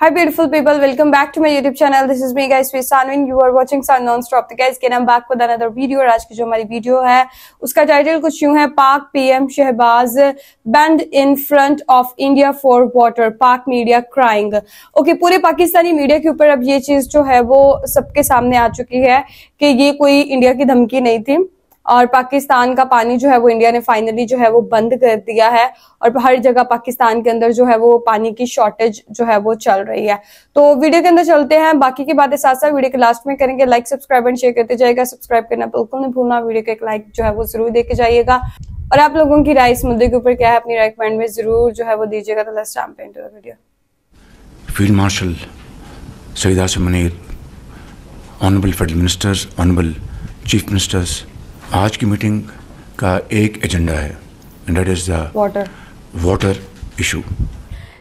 Hi beautiful people, welcome back to my YouTube channel. This is me guys, Sanwin. You are watching Sun Non-Stop. तो guys, again I'm back with another video. और आज की जो हमारी video है उसका title कुछ यूं है, Pak PM Shahbaz bend in front of India for water, Pak media crying. Okay, पूरे पाकिस्तानी मीडिया के ऊपर अब ये चीज जो है वो सबके सामने आ चुकी है कि ये कोई इंडिया की धमकी नहीं थी और पाकिस्तान का पानी जो है वो इंडिया ने फाइनली जो है वो बंद कर दिया है और हर जगह पाकिस्तान के अंदर जो है वो पानी की शॉर्टेज जो है वो चल रही है। तो वीडियो के अंदर चलते हैं, बाकी की बातें साथ साथ वीडियो के लास्ट में करेंगे। लाइक सब्सक्राइब एंड शेयर करते जाइएगा, सब्सक्राइब करना बिल्कुल नहीं भूलना, वीडियो का एक लाइक जो है वो जरूर देके जाइएगा और आप लोगों की राय इस मुद्दे के ऊपर क्या है अपनी राय कमेंट में जरूर जो है वो दीजिएगा। तो let's jump into the video. Field marshal Syed Asim Munir, honourable federal ministers, honourable chief ministers, आज की मीटिंग का एक एजेंडा है and that is the water issue.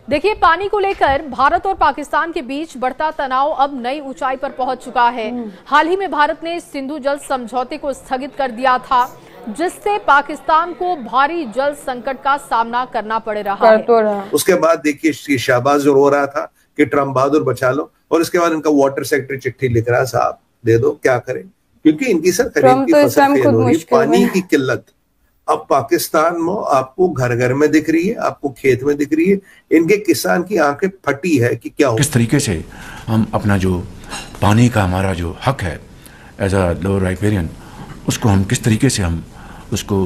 देखिए, पानी को लेकर भारत और पाकिस्तान के बीच बढ़ता तनाव अब नई ऊंचाई पर पहुंच चुका है। हाल ही में भारत ने सिंधु जल समझौते को स्थगित कर दिया था, जिससे पाकिस्तान को भारी जल संकट का सामना करना पड़ रहा है। उसके बाद देखिए शाहबाज जो रो रहा था कि ट्रम्प बहादुर बचा लो, और इसके बाद इनका वाटर सेक्रेटरी चिट्ठी लिख रहा है, साहब दे दो, क्या करें, क्योंकि इनकी सर खरीद की फसल फेल हो रही है, पानी की किल्लत अब पाकिस्तान में आपको घर घर में दिख रही है, आपको खेत में दिख रही है। इनके किसान की आंखें फटी है कि क्या हो। किस तरीके से हम अपना जो पानी का हमारा जो हक है एज अ लोअर राइपेरियन, उसको हम किस तरीके से हम उसको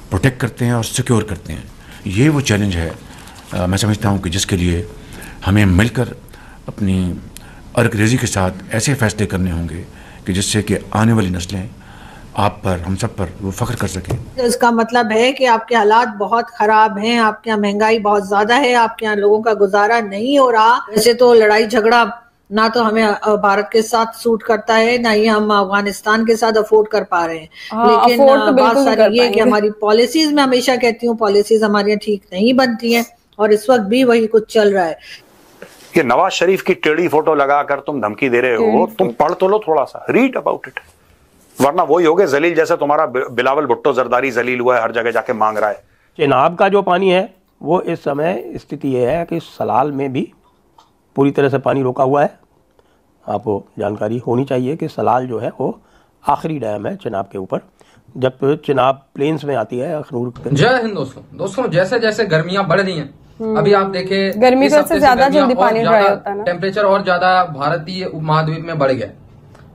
प्रोटेक्ट करते हैं और सिक्योर करते हैं, ये वो चैलेंज है। मैं समझता हूँ कि जिसके लिए हमें मिलकर अपनी अंग्रेजी के साथ ऐसे फैसले करने होंगे कि जिससे कि आने वाली नस्लें आप पर, हम सब पर वो फख्र कर सकें। तो इसका मतलब है कि आपके हालात बहुत खराब हैं, आपके यहाँ महंगाई बहुत ज्यादा है, आपके यहाँ लोगों का गुजारा नहीं हो रहा। वैसे तो लड़ाई झगड़ा ना तो हमें भारत के साथ सूट करता है, ना ही हम अफगानिस्तान के साथ अफोर्ड कर पा रहे हैं। लेकिन बात सारी ये कि हमारी पॉलिसीज, मैं हमेशा कहती हूँ पॉलिसीज हमारी ठीक नहीं बनती है और इस वक्त भी वही कुछ चल रहा है कि नवाज शरीफ की टेढ़ी फोटो लगाकर तुम धमकी दे रहे हो। तुम पढ़ तो लो, थोड़ा सा रीड अबाउट इट, वरना वही हो गए जलील जैसे तुम्हारा बिलावल भुट्टो जरदारी जलील हुआ है, हर जगह जाके मांग रहा है। चेनाब का जो पानी है वो इस समय स्थिति ये है कि सलाल में भी पूरी तरह से पानी रोका हुआ है। आपको जानकारी होनी चाहिए कि सलाल जो है वो आखिरी डैम है चेनाब के ऊपर, जब चेनाब प्लेन्स में आती है अखनूर। जय हिंद दोस्तों, जैसे जैसे गर्मियां बढ़ रही हैं, अभी आप देखें गर्मी से ज्यादा जल्दी पानी ड्राई होता है ना, टेम्परेचर और ज्यादा भारतीय उपमहाद्वीप में बढ़ गया।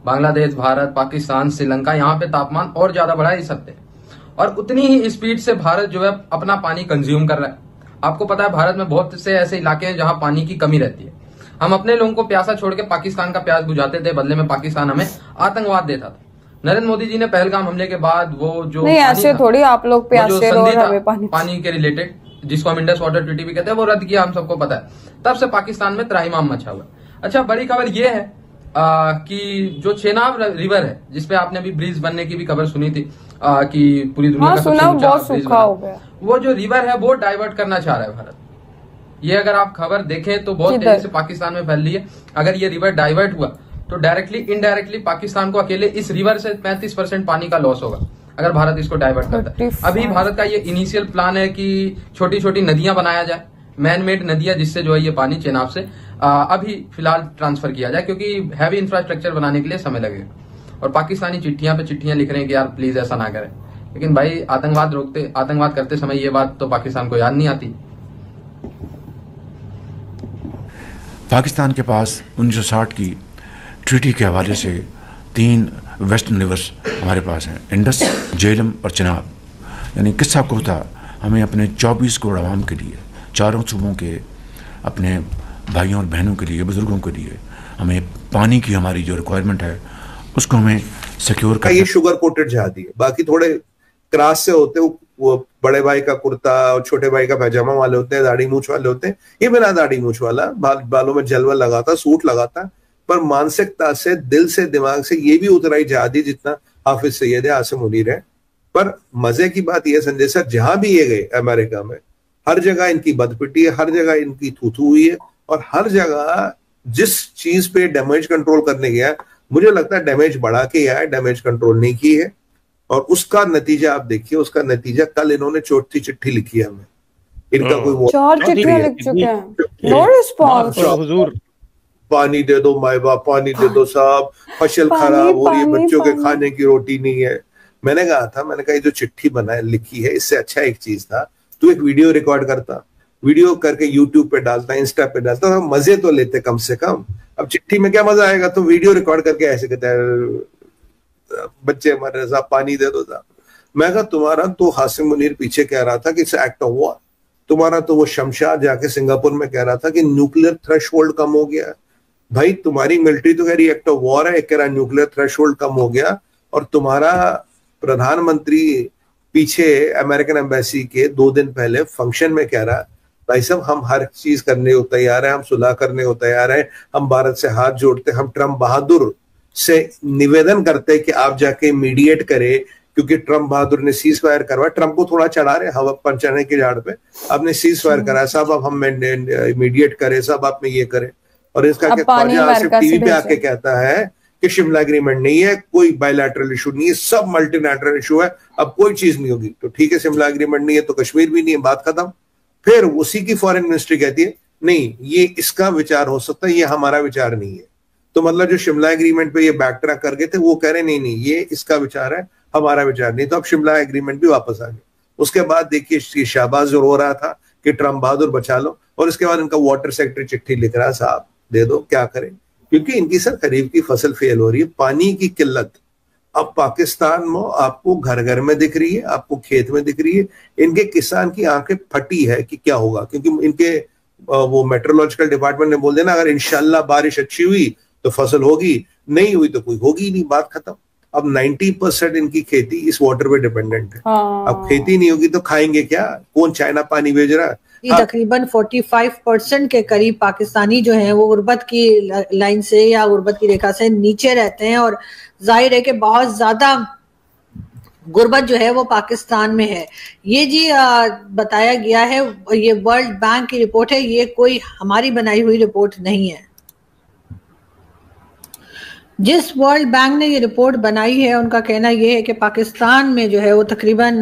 बांग्लादेश, भारत, पाकिस्तान, श्रीलंका, यहाँ पे तापमान और ज्यादा बढ़ा है इस हफ्ते, और उतनी ही स्पीड से भारत जो है अपना पानी कंज्यूम कर रहा है। आपको पता है भारत में बहुत से ऐसे इलाके हैं जहां पानी की कमी रहती है। हम अपने लोगों को प्यासा छोड़ के पाकिस्तान का प्यास बुझाते थे, बदले में पाकिस्तान हमें आतंकवाद देता था। नरेंद्र मोदी जी ने पहलगाम हमले के बाद वो जो नहीं, ऐसे थोड़ी आप लोग प्यासे रहो, हमें पानी के रिलेटेड, जिसको हम इंडस वाटर ट्रीटी भी कहते हैं, वो रद्द किया, हम सबको पता है। तब से पाकिस्तान में त्राहिमाम मचा हुआ। अच्छा, बड़ी खबर ये है कि जो चेनाब रिवर है, जिसपे आपने अभी ब्रिज बनने की भी खबर सुनी थी कि पूरी दुनिया का सबसे ऊंचा ब्रिज बना, वो जो रिवर है वो डाइवर्ट करना चाह रहा है भारत। ये अगर आप खबर देखें तो बहुत तेजी से पाकिस्तान में फैल रही है। अगर ये रिवर डाइवर्ट हुआ तो डायरेक्टली इनडायरेक्टली पाकिस्तान को अकेले इस रिवर से 35% पानी का लॉस होगा अगर भारत इसको डाइवर्ट करता है। अभी भारत का ये इनिशियल प्लान है कि छोटी छोटी नदियां बनाया जाए, मैन मेड नदियां, जिससे जो है ये पानी चेनाब से अभी फिलहाल ट्रांसफर किया जाए, क्योंकि हैवी इंफ्रास्ट्रक्चर बनाने के लिए समय लगेगा। और पाकिस्तानी चिट्ठियां पे चिट्ठियां लिख रहे हैं कि यार प्लीज ऐसा ना करें, लेकिन भाई आतंकवाद करते समय ये बात तो पाकिस्तान को याद नहीं आती। पाकिस्तान के पास 1960 की ट्रीटी के हवाले से 3 वेस्टर्न रिवर्स हमारे पास हैं, इंडस, झेलम और चिनाब। यानी किस्सा कोता हमें अपने 24 करोड़ आवाम के लिए, चारों सूबों के अपने भाइयों और बहनों के लिए, बुजुर्गों के लिए हमें पानी की हमारी जो रिक्वायरमेंट है उसको हमें सिक्योर करना। ये शुगर कोटेड जहादी है, बाकी थोड़े क्रास से होते हैं, वो बड़े भाई का कुर्ता और छोटे भाई का पैजामा वाले होते हैं, दाढ़ी मूछ वाले होते हैं। ये बिना दाढ़ी मूछ वाला, बालों में जलवा लगाता, सूट लगाता, पर मानसिकता से, दिल से, दिमाग से ये भी उतराई जहादी जितना हाफिज सैयद है, आसिम मुनीर है। पर मजे की बात यह संजय सर, जहां भी ये गए अमेरिका में, हर जगह इनकी बदपिटी है, हर जगह इनकी थूथू हुई है, और हर जगह जिस चीज पे डैमेज कंट्रोल करने गया, मुझे लगता है डैमेज बढ़ा के आया, डैमेज कंट्रोल नहीं की है। और उसका नतीजा आप देखिए, उसका नतीजा कल इन्होंने चौथी चिट्ठी लिखी है हमें, इनका कोई 4 चिट्ठियां लिख चुके हैं, नो रिस्पॉन्स। हुजूर पानी दे दो माए बाप, पानी दे दो साहब, फसल खराब हो रही है, बच्चों के खाने की रोटी नहीं है। मैंने कहा ये जो चिट्ठी बनाए लिखी है, इससे अच्छा एक चीज था तू एक वीडियो रिकॉर्ड करता, वीडियो करके यूट्यूब पे डालता, इंस्टा पे डालता, हम मजे तो लेते कम से कम। अब चिट्ठी में क्या मजा आएगा, तो वीडियो रिकॉर्ड करके ऐसे कहता है बच्चे मर रहे साहब, पानी दे दो साहब। मैं कहा तुम्हारा तो हासिम मुनीर पीछे कह रहा था कि इट्स एक्ट ऑफ वॉर, तुम्हारा तो वो शमशाद जाके सिंगापुर में कह रहा था कि न्यूक्लियर थ्रेशोल्ड कम हो गया। भाई तुम्हारी मिलिट्री तो कह रही एक्ट ऑफ वॉर है, एक कह रहा न्यूक्लियर थ्रेशोल्ड कम हो गया, और तुम्हारा प्रधानमंत्री पीछे अमेरिकन एम्बेसी के 2 दिन पहले फंक्शन में कह रहा भाई साहब हम हर चीज करने को तैयार है, हम सुलह करने को तैयार है, हम भारत से हाथ जोड़ते, हम ट्रम्प बहादुर से निवेदन करते कि आप जाके मीडिएट करे, क्योंकि ट्रम्प बहादुर ने सीज फायर करवाया, ट्रम्प को थोड़ा चढ़ा रहे हवा पंचाने के झाड़ पे, आपने सीज फायर कराया साहब, अब हम मीडिएट करे साहब, आप में ये करे। और इसका टीवी पे आके कहता है कि शिमला एग्रीमेंट नहीं है, कोई बायलैटरल इशू नहीं है, सब मल्टीलैटरल इशू है, अब कोई चीज नहीं होगी। तो ठीक है शिमला एग्रीमेंट नहीं है तो कश्मीर भी नहीं है, बात खत्म। फिर उसी की फॉरेन मिनिस्ट्री कहती है नहीं ये इसका विचार हो सकता है, ये हमारा विचार नहीं है। तो मतलब जो शिमला एग्रीमेंट पे ये बैक ट्रैक कर गए थे वो कह रहे नहीं ये इसका विचार है, हमारा विचार नहीं। तो अब शिमला एग्रीमेंट भी वापस आ गया। उसके बाद देखिए शाहबाज जो रो रहा था कि ट्रम्प बहादुर बचा लो, और उसके बाद इनका वाटर सेक्रेटरी चिट्ठी लिख रहा है साहब दे दो, क्या करें, क्योंकि इनकी सर खरीफ की फसल फेल हो रही है, पानी की किल्लत। अब पाकिस्तान में आपको घर घर में दिख रही है, आपको खेत में दिख रही है, इनके किसान की आंखें फटी है कि क्या होगा, क्योंकि इनके वो मेट्रोलॉजिकल डिपार्टमेंट ने बोल देना अगर इंशाल्लाह बारिश अच्छी हुई तो फसल होगी, नहीं हुई तो कोई होगी नहीं, बात खत्म। अब 90% इनकी खेती इस वाटर पे डिपेंडेंट है। अब खेती नहीं होगी तो खाएंगे क्या, कौन चाइना पानी भेज रहा है। तकरीबन 45% के करीब पाकिस्तानी जो हैं वो गुर्बत की लाइन से या गुर्बत की रेखा से नीचे रहते हैं, और जाहिर है कि बहुत ज्यादा गुर्बत जो है वो पाकिस्तान में है। ये जी बताया गया है, ये वर्ल्ड बैंक की रिपोर्ट है, ये कोई हमारी बनाई हुई रिपोर्ट नहीं है। जिस वर्ल्ड बैंक ने ये रिपोर्ट बनाई है उनका कहना यह है कि पाकिस्तान में जो है वो तकरीबन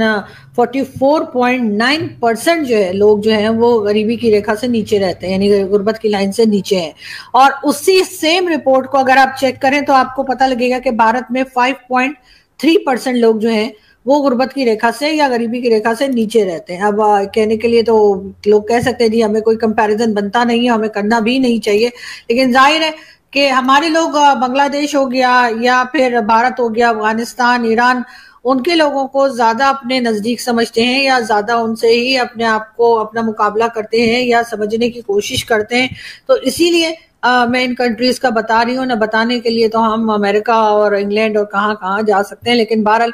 44.9% जो है लोग जो हैं वो गरीबी की रेखा से नीचे रहते हैं, यानी गुर्बत की लाइन से नीचे हैं। और उसी सेम रिपोर्ट को अगर आप चेक करें तो आपको पता लगेगा कि भारत में 5.3% लोग जो हैं वो गुर्बत की रेखा से या गरीबी की रेखा से नीचे रहते हैं। अब कहने के लिए तो लोग कह सकते हैं जी हमें कोई कंपैरिजन बनता नहीं है, हमें करना भी नहीं चाहिए, लेकिन जाहिर है कि हमारे लोग बांग्लादेश हो गया या फिर भारत हो गया, अफगानिस्तान, ईरान, उनके लोगों को ज्यादा अपने नजदीक समझते हैं या ज्यादा उनसे ही अपने आप को अपना मुकाबला करते हैं या समझने की कोशिश करते हैं। तो इसीलिए मैं इन कंट्रीज का बता रही हूँ, ना बताने के लिए तो हम अमेरिका और इंग्लैंड और कहाँ जा सकते हैं, लेकिन बहरहाल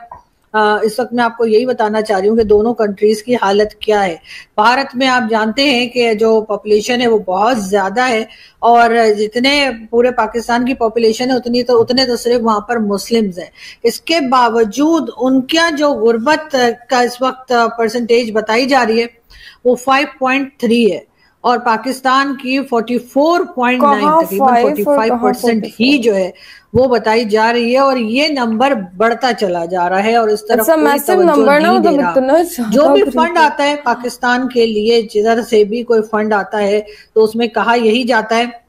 इस वक्त मैं आपको यही बताना चाह रही हूँ कि दोनों कंट्रीज की हालत क्या है। भारत में आप जानते हैं कि जो पॉपुलेशन है वो बहुत ज्यादा है, और जितने पूरे पाकिस्तान की पॉपुलेशन है उतने तो सिर्फ वहां पर मुस्लिम्स हैं। इसके बावजूद उनका जो गुर्बत का इस वक्त परसेंटेज बताई जा रही है वो 5.3 है, और पाकिस्तान की 44.9 तकरीबन 45% ही जो है वो बताई जा रही है, और ये नंबर बढ़ता चला जा रहा है। और इस तरफ कोई तवज्जो नहीं दे रहा। जो भी फंड आता है पाकिस्तान के लिए, जिधर से भी कोई फंड आता है तो उसमें कहा यही जाता है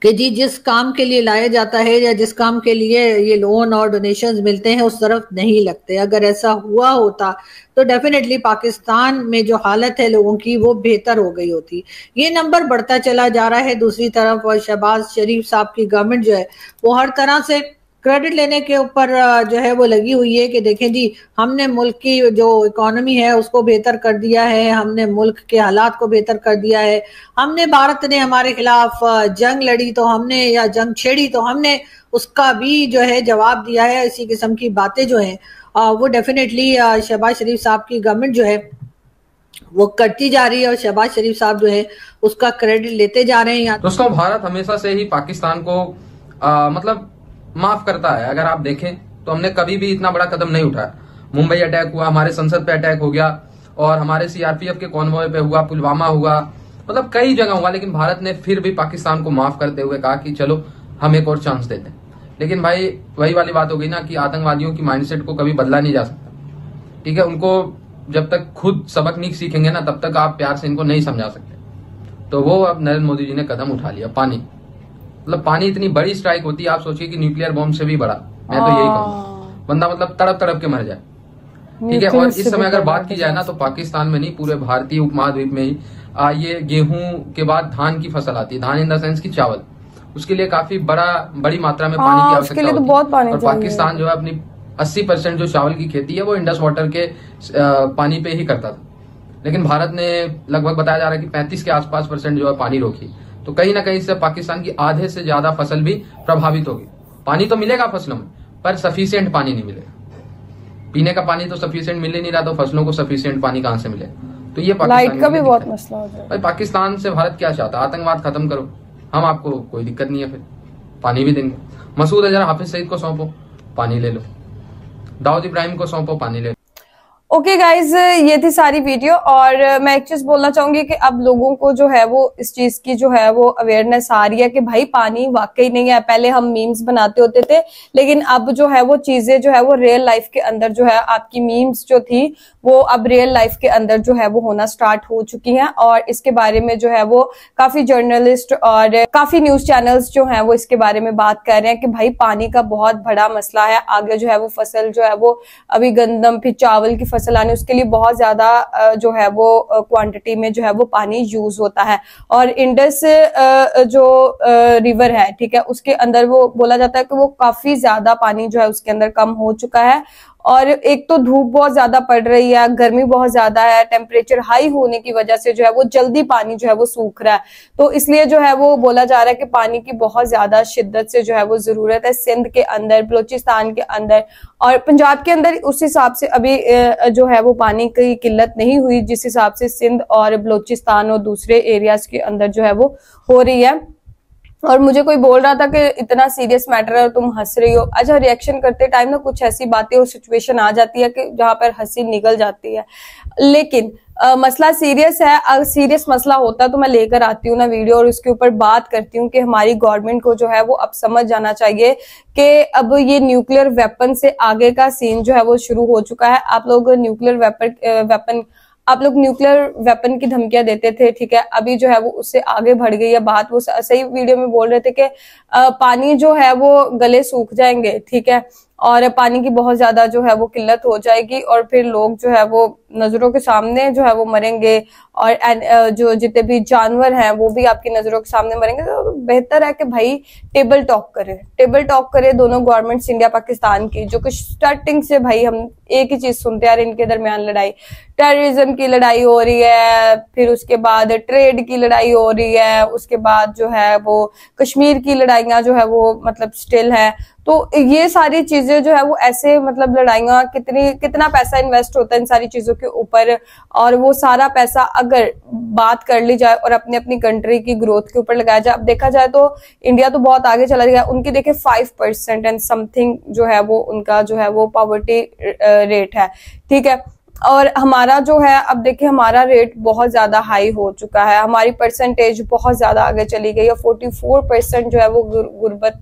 कि जी जिस काम के लिए लाया जाता है या जिस काम के लिए ये लोन और डोनेशंस मिलते हैं उस तरफ नहीं लगते। अगर ऐसा हुआ होता तो डेफिनेटली पाकिस्तान में जो हालत है लोगों की वो बेहतर हो गई होती। ये नंबर बढ़ता चला जा रहा है। दूसरी तरफ शहबाज शरीफ साहब की गवर्नमेंट जो है वो हर तरह से क्रेडिट लेने के ऊपर जो है वो लगी हुई है कि देखें जी हमने मुल्क की जो इकोनॉमी है उसको बेहतर कर दिया है, हमने मुल्क के हालात को बेहतर कर दिया है, हमने भारत ने हमारे खिलाफ जंग लड़ी तो हमने या जंग छेड़ी तो हमने उसका भी जो है जवाब दिया है। इसी किस्म की बातें जो हैं वो डेफिनेटली शहबाज शरीफ साहब की गवर्नमेंट जो है वो करती जा रही है, और शहबाज शरीफ साहब जो है उसका क्रेडिट लेते जा रहे हैं। दोस्तों भारत हमेशा से ही पाकिस्तान को मतलब माफ करता है। अगर आप देखें तो हमने कभी भी इतना बड़ा कदम नहीं उठाया। मुंबई अटैक हुआ, हमारे संसद पे अटैक हो गया, और हमारे सीआरपीएफ के कॉन्वॉय पे हुआ, पुलवामा हुआ, मतलब कई जगह हुआ, लेकिन भारत ने फिर भी पाकिस्तान को माफ करते हुए कहा कि चलो हम एक और चांस देते हैं। लेकिन भाई वही वाली बात हो गई ना कि आतंकवादियों की माइंडसेट को कभी बदला नहीं जा सकता। ठीक है, उनको जब तक खुद सबक नहीं सीखेंगे ना तब तक आप प्यार से इनको नहीं समझा सकते। तो वो अब नरेंद्र मोदी जी ने कदम उठा लिया, पानी मतलब पानी इतनी बड़ी स्ट्राइक होती है, आप सोचिए कि न्यूक्लियर बॉम्ब से भी बड़ा, मैं तो यही कहूँगा। बंदा मतलब तड़प तड़प के मर जाए, ठीक है। और इस समय अगर बात की जाए ना, तो पाकिस्तान में नहीं, पूरे भारतीय उपमहाद्वीप में ही ये गेहूं के बाद धान की फसल आती है, धान इन द सेंस की चावल, उसके लिए काफी बड़ी मात्रा में पानी की आवश्यकता होती है। बहुत पानी और पाकिस्तान जो है अपनी 80% जो चावल की खेती है वो इंडस वाटर के पानी पे ही करता था, लेकिन भारत ने लगभग बताया जा रहा है कि 35 के आसपास % जो है पानी रोकी, तो कहीं ना कहीं से पाकिस्तान की आधे से ज्यादा फसल भी प्रभावित होगी। पानी तो मिलेगा फसलों में, पर सफिशिएंट पानी नहीं मिलेगा। पीने का पानी तो सफिशिएंट मिल ही नहीं रहा, तो फसलों को सफिशिएंट पानी कहां से मिले? तो ये लाइट का भी बहुत मसला हो जाए। भाई पाकिस्तान से भारत क्या चाहता है? आतंकवाद खत्म करो, हम आपको कोई दिक्कत नहीं है, फिर पानी भी देंगे। मसूद अजहर हाफिज सईद को सौंपो, पानी ले लो। दाऊद इब्राहिम को सौंपो, पानी ले लो। ओके गाइज, ये थी सारी वीडियो। और मैं एक चीज बोलना चाहूंगी कि अब लोगों को जो है वो इस चीज की जो है वो अवेयरनेस आ रही है कि भाई पानी वाकई नहीं है। पहले हम मीम्स बनाते होते थे, लेकिन अब जो है वो चीजें जो है वो रियल लाइफ के अंदर जो है, आपकी मीम्स जो थी वो अब रियल लाइफ के अंदर जो है वो होना स्टार्ट हो चुकी हैं। और इसके बारे में जो है वो काफी जर्नलिस्ट और काफी न्यूज चैनल्स जो है वो इसके बारे में बात कर रहे हैं कि भाई पानी का बहुत बड़ा मसला है। आगे जो है वो फसल जो है वो अभी गंदम फिर चावल की फसल आने, उसके लिए बहुत ज्यादा जो है वो क्वांटिटी में जो है वो पानी यूज होता है। और इंडस जो रिवर है, ठीक है, उसके अंदर वो बोला जाता है कि वो काफी ज्यादा पानी जो है उसके अंदर कम हो चुका है। और एक तो धूप बहुत ज्यादा पड़ रही है, गर्मी बहुत ज्यादा है, टेम्परेचर हाई होने की वजह से जो है वो जल्दी पानी जो है वो सूख रहा है। तो इसलिए जो है वो बोला जा रहा है कि पानी की बहुत ज्यादा शिद्दत से जो है वो जरूरत है सिंध के अंदर, बलूचिस्तान के अंदर और पंजाब के अंदर। उस हिसाब से अभी जो है वो पानी की किल्लत नहीं हुई जिस हिसाब से सिंध और बलूचिस्तान और दूसरे एरियाज के अंदर जो है वो हो रही है। और मुझे कोई बोल रहा था कि इतना सीरियस मैटर है और तुम हंस रही हो। अच्छा, रिएक्शन करते टाइम ना कुछ ऐसी बातें और सिचुएशन आ जाती है कि जहां पर हंसी निकल जाती है, लेकिन मसला सीरियस है। अगर सीरियस मसला होता तो मैं लेकर आती हूँ ना वीडियो और उसके ऊपर बात करती हूँ कि हमारी गवर्नमेंट को जो है वो अब समझ जाना चाहिए कि अब ये न्यूक्लियर वेपन से आगे का सीन जो है वो शुरू हो चुका है। आप लोग न्यूक्लियर वेपन की धमकियां देते थे, ठीक है, अभी जो है वो उससे आगे बढ़ गई है बात। वो सही वीडियो में बोल रहे थे कि पानी जो है वो गले सूख जाएंगे, ठीक है, और पानी की बहुत ज्यादा जो है वो किल्लत हो जाएगी और फिर लोग जो है वो नजरों के सामने जो है वो मरेंगे और जो जितने भी जानवर हैं वो भी आपकी नजरों के सामने मरेंगे। तो बेहतर है कि भाई टेबल टॉक करे दोनों गवर्नमेंट्स इंडिया पाकिस्तान की, जो कि स्टार्टिंग से भाई हम एक ही चीज सुनते हैं, इनके दरमियान लड़ाई, टेररिज्म की लड़ाई हो रही है, फिर उसके बाद ट्रेड की लड़ाई हो रही है, उसके बाद जो है वो कश्मीर की लड़ाइयां जो है वो मतलब स्टिल है। तो ये सारी चीजें जो है वो ऐसे मतलब लड़ाइयां, कितना पैसा इन्वेस्ट होता है इन सारी चीजों के ऊपर, और वो सारा पैसा अगर बात कर ली जाए और अपनी अपनी कंट्री की ग्रोथ के ऊपर लगाया जाए। अब देखा जाए तो इंडिया तो बहुत आगे चला गया, उनकी देखिए 5% एंड समथिंग जो है वो उनका जो है वो पॉवर्टी रेट है, ठीक है, और हमारा जो है अब देखिए हमारा रेट बहुत ज्यादा हाई हो चुका है, हमारी परसेंटेज बहुत ज्यादा आगे चली गई है। 44% जो है वो गुर्बत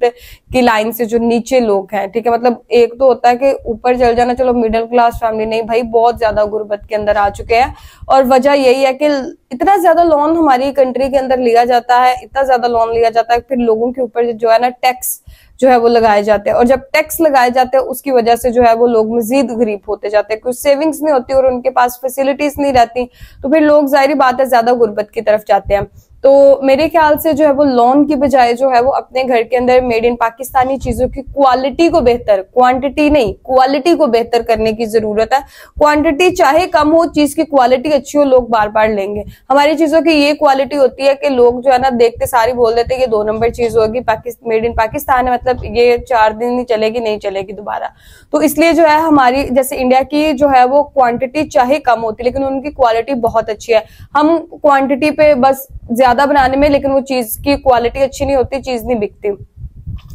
की लाइन से जो नीचे लोग हैं, ठीक है, मतलब एक तो होता है कि ऊपर चल जाना, चलो मिडिल क्लास फैमिली, नहीं भाई बहुत ज्यादा गुर्बत के अंदर आ चुके हैं। और वजह यही है कि इतना ज्यादा लोन हमारी कंट्री के अंदर लिया जाता है, इतना ज्यादा लोन लिया जाता है, फिर लोगों के ऊपर जो है ना टैक्स जो है वो लगाए जाते हैं, और जब टैक्स लगाए जाते हैं उसकी वजह से जो है वो लोग मजीद गरीब होते जाते हैं, कुछ सेविंग्स नहीं होती और उनके पास फैसिलिटीज नहीं रहती, तो फिर लोग जाहिर बात है ज्यादा गुर्बत की तरफ जाते हैं। तो मेरे ख्याल से जो है वो लोन की बजाय जो है वो अपने घर के अंदर मेड इन पाकिस्तानी चीजों की क्वालिटी को बेहतर, क्वांटिटी नहीं क्वालिटी को बेहतर करने की जरूरत है। क्वांटिटी चाहे कम हो, चीज की क्वालिटी अच्छी हो, लोग बार बार लेंगे। हमारी चीजों की ये क्वालिटी होती है कि लोग जो है ना देखते सारी बोल देते हैं ये 2 नंबर चीज होगी, मेड इन पाकिस्तान है, मतलब ये 4 दिन नहीं चलेगी, नहीं चलेगी दोबारा। तो इसलिए जो है हमारी जैसे इंडिया की जो है वो क्वांटिटी चाहे कम होती लेकिन उनकी क्वालिटी बहुत अच्छी है। हम क्वांटिटी पे बस ज्यादा बनाने में, लेकिन वो चीज की क्वालिटी अच्छी नहीं होती, चीज नहीं बिकती।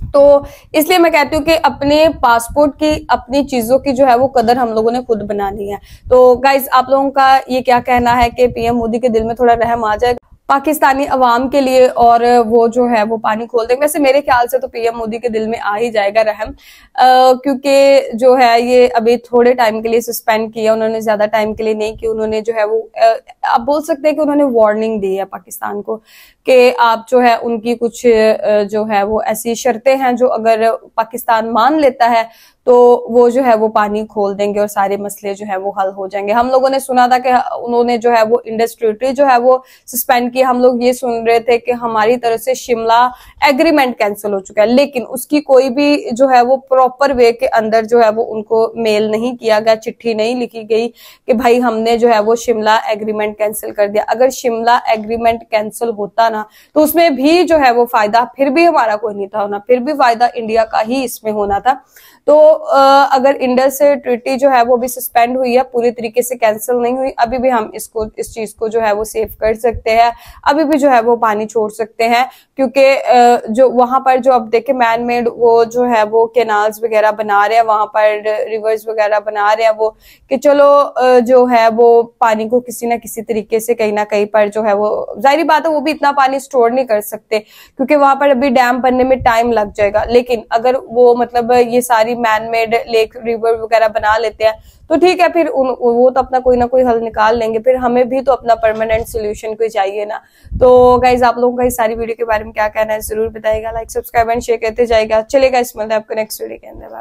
तो इसलिए मैं कहती हूँ कि अपने पासपोर्ट की, अपनी चीजों की जो है वो कदर हम लोगों ने खुद बनानी है। तो गाइज आप लोगों का ये क्या कहना है कि पीएम मोदी के दिल में थोड़ा रहम आ जाएगा? पाकिस्तानी अवाम के लिए और वो जो है वो पानी खोल देंगे। वैसे मेरे ख्याल से तो पीएम मोदी के दिल में आ ही जाएगा रहम, क्योंकि जो है ये अभी थोड़े टाइम के लिए सस्पेंड किया उन्होंने, ज्यादा टाइम के लिए नहीं कि उन्होंने जो है वो आप बोल सकते हैं कि उन्होंने वार्निंग दी है पाकिस्तान को कि आप जो है उनकी कुछ जो है वो ऐसी शर्तें हैं जो अगर पाकिस्तान मान लेता है तो वो जो है वो पानी खोल देंगे और सारे मसले जो है वो हल हो जाएंगे। हम लोगों ने सुना था कि उन्होंने जो है वो इंडस ट्रीटी जो है वो सस्पेंड की। हम लोग ये सुन रहे थे कि हमारी तरफ से शिमला एग्रीमेंट कैंसिल हो चुका है, लेकिन उसकी कोई भी जो है वो प्रॉपर वे के अंदर जो है वो उनको मेल नहीं किया गया, चिट्ठी नहीं लिखी गई कि भाई हमने जो है वो शिमला एग्रीमेंट कैंसिल कर दिया। अगर शिमला एग्रीमेंट कैंसिल होता ना तो उसमें भी जो है वो फायदा फिर भी हमारा कोई नहीं था होना, फिर भी फायदा इंडिया का ही इसमें होना था। तो अगर इंडस ट्रीटी जो है वो भी सस्पेंड हुई है, पूरी तरीके से कैंसिल नहीं हुई, अभी भी हम इस चीज को जो है वो सेव कर सकते हैं, अभी भी जो है वो पानी छोड़ सकते हैं, क्योंकि जो वहां पर जो अब देखे मैन मेड वो जो है वो कैनाल्स वगैरह बना रहे हैं, वहां पर रिवर्स वगैरह बना रहे हैं वो, कि चलो जो है वो पानी को किसी ना किसी तरीके से कहीं ना कहीं पर जो है वो, जाहिर बात है वो भी इतना पानी स्टोर नहीं कर सकते क्योंकि वहां पर अभी डैम बनने में टाइम लग जाएगा। लेकिन अगर वो मतलब ये सारी मैन मेड लेक रिवर वगैरह बना लेते हैं तो ठीक है, फिर वो तो अपना कोई ना कोई हल निकाल लेंगे, फिर हमें भी तो अपना परमानेंट सोल्यूशन कोई चाहिए ना। तो गाइज आप लोगों का इस सारी वीडियो के बारे में क्या कहना है जरूर बताइएगा, लाइक सब्सक्राइब एंड शेयर करते जाएगा। चलेगा इस मतलब आपको नेक्स्ट वीडियो के अंदर।